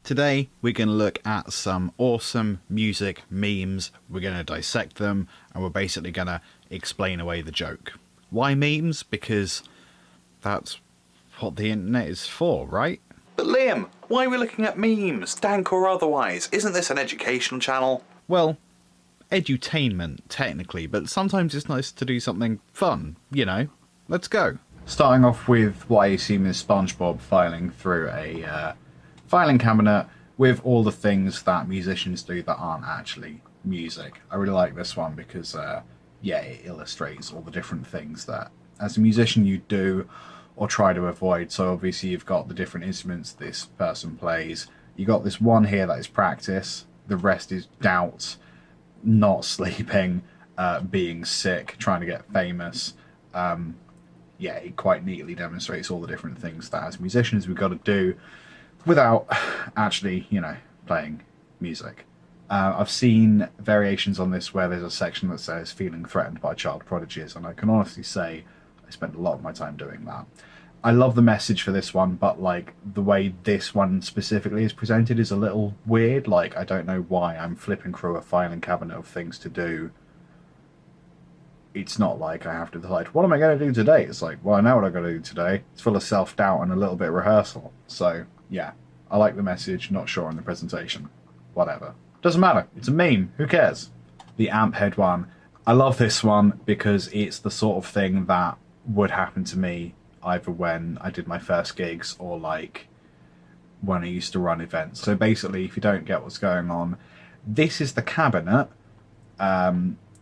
Today we're going to look at some awesome music memes, we're going to dissect them, and we're basically going to explain away the joke. Why memes? Because that's what the internet is for, right? But Liam, why are we looking at memes, dank or otherwise? Isn't this an educational channel? Well, edutainment, technically, but sometimes it's nice to do something fun, you know? Let's go. Starting off with what I assume is SpongeBob filing through a filing cabinet with all the things that musicians do that aren't actually music. I really like this one because, yeah, it illustrates all the different things that, as a musician, you do or try to avoid. So obviously you've got the different instruments this person plays. You got this one here that is practice. The rest is doubt, not sleeping, being sick, trying to get famous. Yeah, it quite neatly demonstrates all the different things that as musicians we've got to do without actually, you know, playing music. I've seen variations on this where there's a section that says feeling threatened by child prodigies, and I can honestly say I spent a lot of my time doing that. I love the message for this one, but like the way this one specifically is presented is a little weird. Like, I don't know why I'm flipping through a filing cabinet of things to do. It's not like I have to decide, what am I going to do today? It's like, well, I know what I'm going to do today. It's full of self-doubt and a little bit of rehearsal. So, yeah, I like the message, not sure on the presentation. Whatever. Doesn't matter. It's a meme. Who cares? The amp head one. I love this one because it's the sort of thing that would happen to me either when I did my first gigs or like when I used to run events. So basically, if you don't get what's going on, this is the cabinet.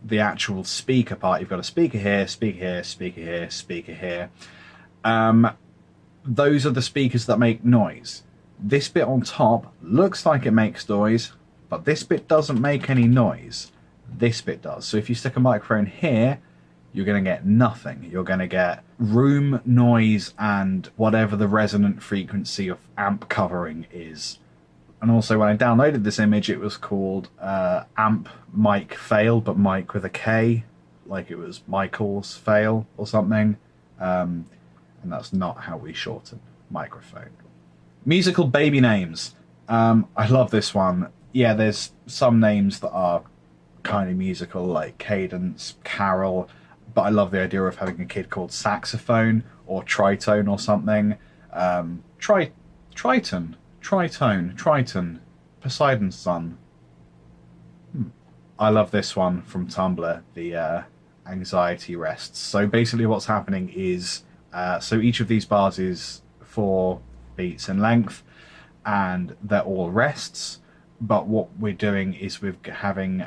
The actual speaker part, you've got a speaker here, speaker here, speaker here, speaker here. Those are the speakers that make noise. This bit on top looks like it makes noise, but this bit doesn't make any noise. This bit does. So if you stick a microphone here, you're going to get nothing. You're going to get room noise and whatever the resonant frequency of amp covering is. And also when I downloaded this image, it was called amp mic fail, but mic with a K, like it was Michael's fail or something. And that's not how we shorten microphone. Musical baby names. I love this one. Yeah, there's some names that are kind of musical, like Cadence, Carol, but I love the idea of having a kid called Saxophone or Tritone or something. Triton, Poseidon's son. I love this one from Tumblr, the anxiety rests. So basically what's happening is, so each of these bars is 4 beats in length, and they're all rests, but what we're doing is we're having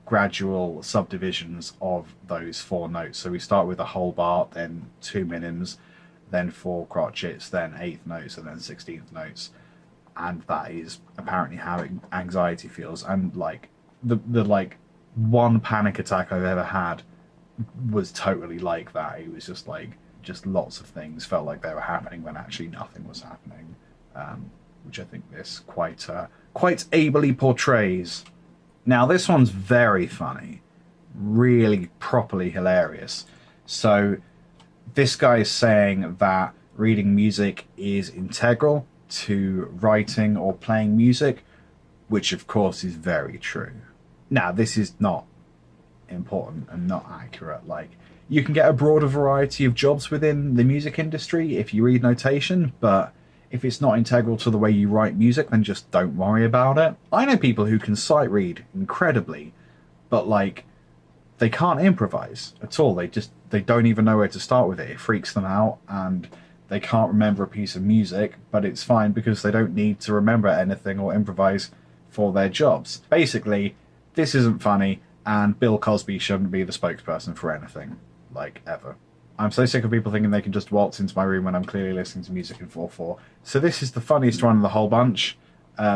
gradual subdivisions of those 4 notes. So we start with a whole bar, then 2 minims, then 4 crotchets, then 8th notes, and then 16th notes. And that is apparently how anxiety feels. And like the like one panic attack I've ever had was totally like that. It was just like, just lots of things felt like they were happening when actually nothing was happening, which I think this quite ably portrays. Now this one's very funny, really properly hilarious. So this guy is saying that reading music is integral to writing or playing music, which of course is very true. Now this is not important and not accurate. Like, you can get a broader variety of jobs within the music industry if you read notation, but if it's not integral to the way you write music, then just don't worry about it. I know people who can sight read incredibly, but like, they can't improvise at all. They don't even know where to start with it. It freaks them out, and they can't remember a piece of music, but it's fine because they don't need to remember anything or improvise for their jobs. Basically, this isn't funny, and Bill Cosby shouldn't be the spokesperson for anything, like, ever. I'm so sick of people thinking they can just waltz into my room when I'm clearly listening to music in 4/4. So this is the funniest one of the whole bunch,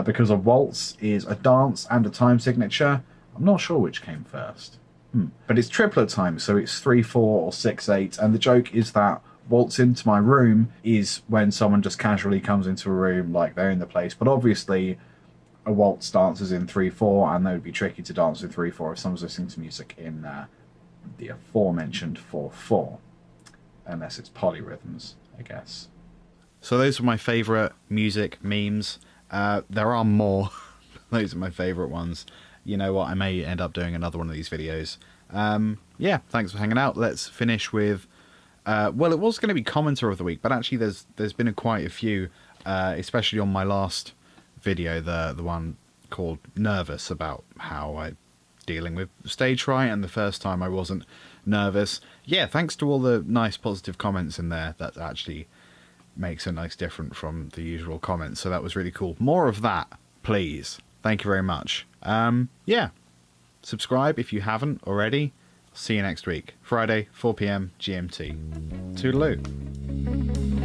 because a waltz is a dance and a time signature. I'm not sure which came first. But it's triplet time, so it's 3/4 or 6/8, and the joke is that waltz into my room is when someone just casually comes into a room like they're in the place, but obviously a waltz dances in 3/4, and that would be tricky to dance in 3/4 if someone's listening to music in the aforementioned 4/4, unless it's polyrhythms, I guess. So those were my favourite music memes. There are more. Those are my favourite ones. You know what, I may end up doing another one of these videos. Yeah, thanks for hanging out. Let's finish with... well, it was going to be commenter of the week, but actually there's been quite a few, especially on my last video, the one called Nervous, about how I'm dealing with stage fright, and the first time I wasn't nervous. Yeah, thanks to all the nice positive comments in there. That actually makes a nice difference from the usual comments, so that was really cool. More of that, please. Thank you very much. Yeah, subscribe if you haven't already. See you next week, Friday, 4 PM GMT. Toodaloo.